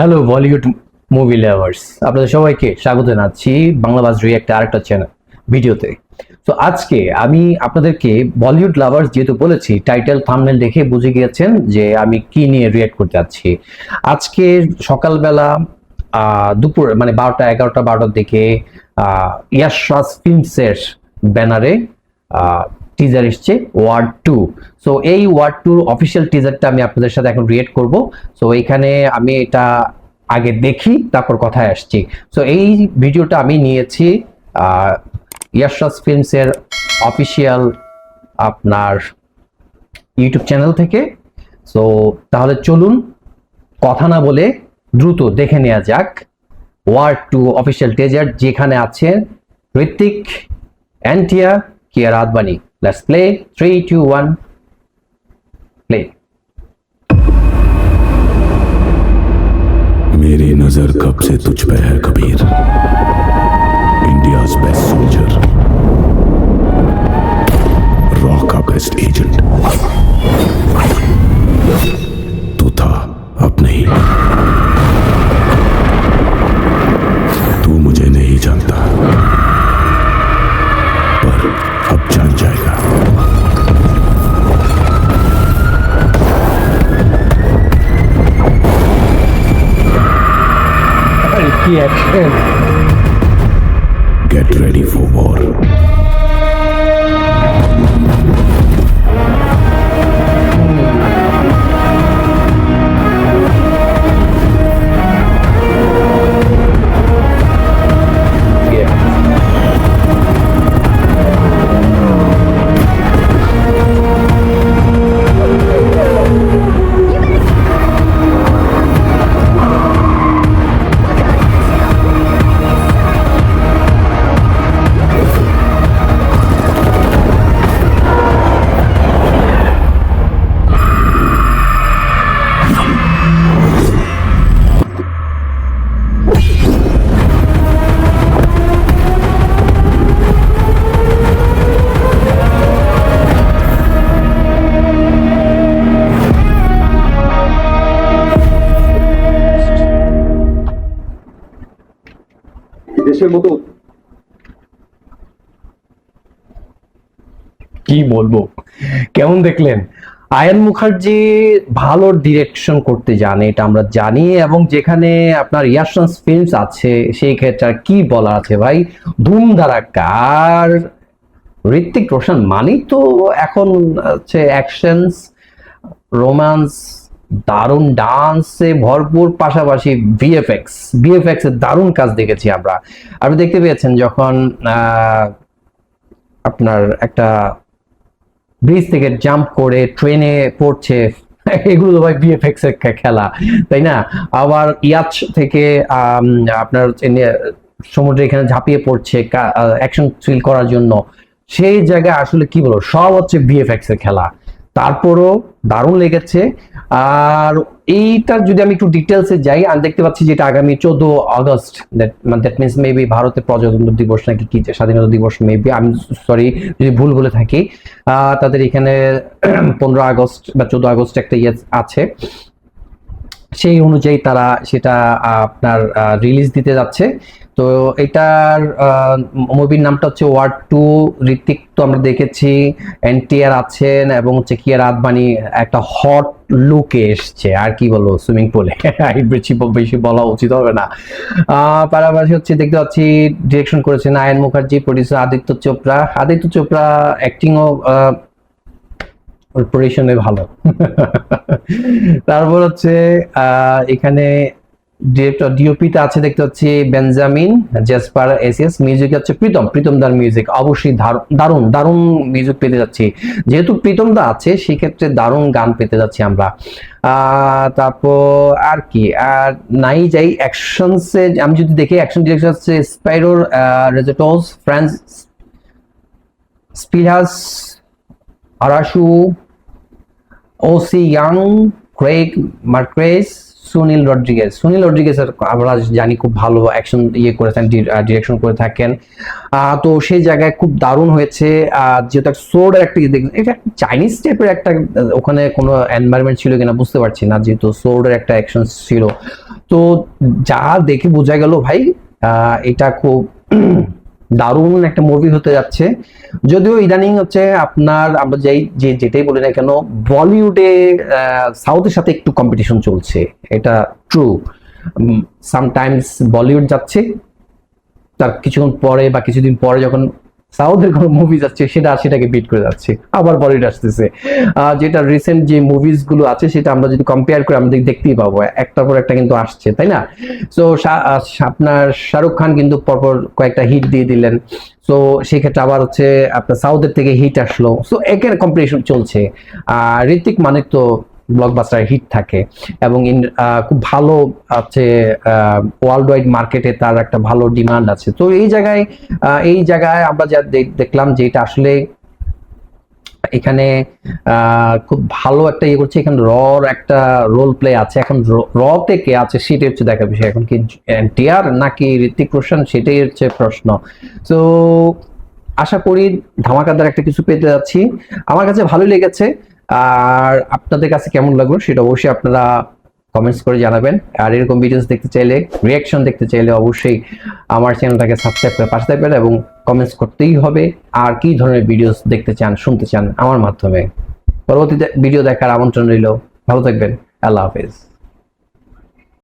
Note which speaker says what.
Speaker 1: Hello Bollywood movie lovers, আপনাদের সবাইকে স্বাগত জানাচ্ছি বাংলাবাজ রিঅ্যাক্ট আরেকটা চ্যানেল ভিডিওতে। তো আজকে আমি আপনাদেরকে বলিউড লাভার্স যেহেতু বলেছি, টাইটেল থাম্বনেল দেখে বুঝে গিয়েছেন যে আমি কি নিয়ে রিঅ্যাক্ট করতে যাচ্ছি। আজকে সকালবেলা দুপুর মানে 12টার দিকে ইয়াশ রাজ ফিল্মসের ব্যানারে টিজার এসছে ওয়ার 2। সো এই ওয়ার 2 অফিসিয়াল টিজারটা আমি আপনাদের সাথে এখন রিয়েক্ট করব। সো এখানে আমি এটা আগে দেখি তারপর কথায় আসছি। সো এই ভিডিওটা আমি নিয়েছি ইয়াশ রাজ ফিল্মসের অফিসিয়াল আপনার ইউটিউব চ্যানেল থেকে। সো তাহলে চলুন কথা না বলে দ্রুত দেখে নেওয়া যাক ওয়ার 2 অফিসিয়াল টিজার, যেখানে আছে Hrithik, NTR, Kiara Advani. Let's play 3, 2, 1 play।
Speaker 2: मेरी नजर कब से तुझ पे है Kabir, India's best soldier, raw का बेस्ट एजेंट। तू था अब नहीं, तू मुझे नहीं जानता पर अब जान जाएगा। Get ready for war.
Speaker 3: দেশের মতো
Speaker 1: কি বলবো, কেমন দেখলেন? আয়ান মুখার্জি ভালো ডিরেকশন করতে জানে, এটা আমরা জানি, এবং যেখানে আপনার ইয়াশ রাজ ফিল্মস আছে সেই ক্ষেত্রে আর কি বলার আছে ভাই, ধুম ধারাক্কা। আর ঋত্বিক রোশন মানেই তো এখন হচ্ছে অ্যাকশনস, রোম্যান্স, দারুণ ডান্সে ভরপুর, পাশাপাশি ভিএফএক্স এর দারুণ কাজ দেখেছি আমরা। আপনি দেখতে পেয়েছেন যখন আপনার একটা ব্রিজ থেকে জাম্প করে ট্রেনে পড়ছে, এগুলো তো ভাই ভিএফএক্স এর খেলা, তাই না? আবার ইয়াচ থেকে আপনার সমুদ্রে এখানে ঝাঁপিয়ে পড়ছে অ্যাকশন ফিল করার জন্য, সেই জায়গায় আসলে কি বলবো, সব হচ্ছে ভিএফএক্স এর খেলা। তারপরও দারুণ লেগেছে। আর এইটা যদি আমি একটু ডিটেলসে যাই, আমি দেখতে পাচ্ছি যেটা আগামী 14 আগস্ট, দ্যাট মিনস মেবি ভারতের প্রজাতন্ত্র দিবস নাকি কি স্বাধীনতা দিবস, মেবি আমি সরি যদি ভুল বলে থাকি। তাদের এখানে 15 আগস্ট বা 14 আগস্ট একটা ইয়ে আছে, সেই অনুযায়ী তারা সেটা আপনার রিলিজ দিতে যাচ্ছে। তো এটার মুভির নামটা হচ্ছে ওয়ার 2। ঋত্বিক তো আমরা দেখেছি, এনটিআর আছেন, এবং হচ্ছে কিয়ারা আদবানি একটা হট লুকে এসছে, আর কি বলবো, সুইমিং পুলে বেশি বলা উচিত হবে না। পাশাপাশি হচ্ছে দেখতে পাচ্ছি ডিরেকশন করেছেন আয়ান মুখার্জি, প্রডিউসার আদিত্য চোপড়া অ্যাক্টিংও পরিশনে ভালো। তারপর হচ্ছে এখানে ডিরেক্টর ডিওপিতে আছে দেখতে পাচ্ছি বেঞ্জামিন জেসপার এসএস, মিউজিক হচ্ছে প্রীতম দার মিউজিক। অবশ্যই দারুণ মিউজিক পেতে যাচ্ছি, যেহেতু প্রীতম দা আছে সেই ক্ষেত্রে দারুণ গান পেতে যাচ্ছি আমরা। তারপর আর কি আর নাই যাই অ্যাকশনসে, আমি যদি দেখি অ্যাকশন ডিরেক্টর হচ্ছে স্পাইরোর রেজেটোস, ফ্রান্স স্পিরাস, আরাশু, ওসি ইয়াং, ক্রেগ মার্ক্রেস, সুনীল রড্রিগেজ আমরা জানি খুব ভালো অ্যাকশন করেছেন, ডিরেকশন করে থাকেন। তো সেই জায়গায় খুব দারুণ হয়েছে। যেহেতু সোর্ডের একটা এটা চাইনিজ টাইপের একটা, ওখানে কোনো এনভায়রনমেন্ট ছিল কিনা বুঝতে পারছি না, যেহেতু সোর্ডের একটা অ্যাকশন ছিল। তো যা দেখে বোঝা গেল ভাই এটা খুব দারুণ একটা মুভি হতে যাচ্ছে। যদিও ইদানিং হচ্ছে আপনার আমরা যেটাই বলি না কেন, বলিউডে সাউথের সাথে একটু কম্পিটিশন চলছে, এটা ট্রু। সামটাইমস বলিউড যাচ্ছে, তার কিছুক্ষণ পরে বা কিছুদিন পরে যখন সাউথের কোনো মুভি যাচ্ছে সেটাকে বিট করে যাচ্ছে, আবার বলিউড আসতেছে। যেটা রিসেন্ট যে মুভিজ গুলো আছে সেটা আমরা যদি কম্পেয়ার করি আমাদের দেখতেই পাবো একটার পর একটা কিন্তু আসছে, তাই না? সো আপনার শাহরুখ খান কিন্তু পরপর কয়েকটা হিট দিয়ে দিলেন, সো সেক্ষেত্রে আবার হচ্ছে আপনার সাউথের থেকে হিট আসলো, সো একের কম্পিটিশন চলছে। ঋত্বিক মানিক তো ব্লকবাস্টার হিট থাকে এবং খুব ভালো আছে, ওয়ার্ল্ড ওয়াইড মার্কেটে তার একটা ভালো ডিমান্ড আছে। তো এই জায়গায় আমরা যা দেখলাম যে এটা আসলে এখানে খুব ভালো একটা ইয়ে করছে, এখানে রর একটা রোল প্লে আছে। এখন রতে কে আছে সেটাই হচ্ছে দেখার বিষয়, এখন কি এনটিআর নাকি ঋত্বিক রোশন সেটাই হচ্ছে প্রশ্ন। তো আশা করি ধামাকাদার একটা কিছু পেতে যাচ্ছি, আমার কাছে ভালোই লেগেছে। আর আপনাদের কাছে কেমন লাগলো সেটা অবশ্যই আপনারা কমেন্টস করে জানাবেন। আর এরকম ভিডিওস দেখতে চাইলে, রিয়াকশন দেখতে চাইলে অবশ্যই আমার চ্যানেলটাকে সাবস্ক্রাইব করে পাশে থাকবেন এবং কমেন্টস করতেই হবে আর কি ধরনের ভিডিওস দেখতে চান, শুনতে চান আমার মাধ্যমে। পরবর্তী ভিডিও দেখার আমন্ত্রণ রইল। ভালো থাকবেন, আল্লাহ হাফেজ।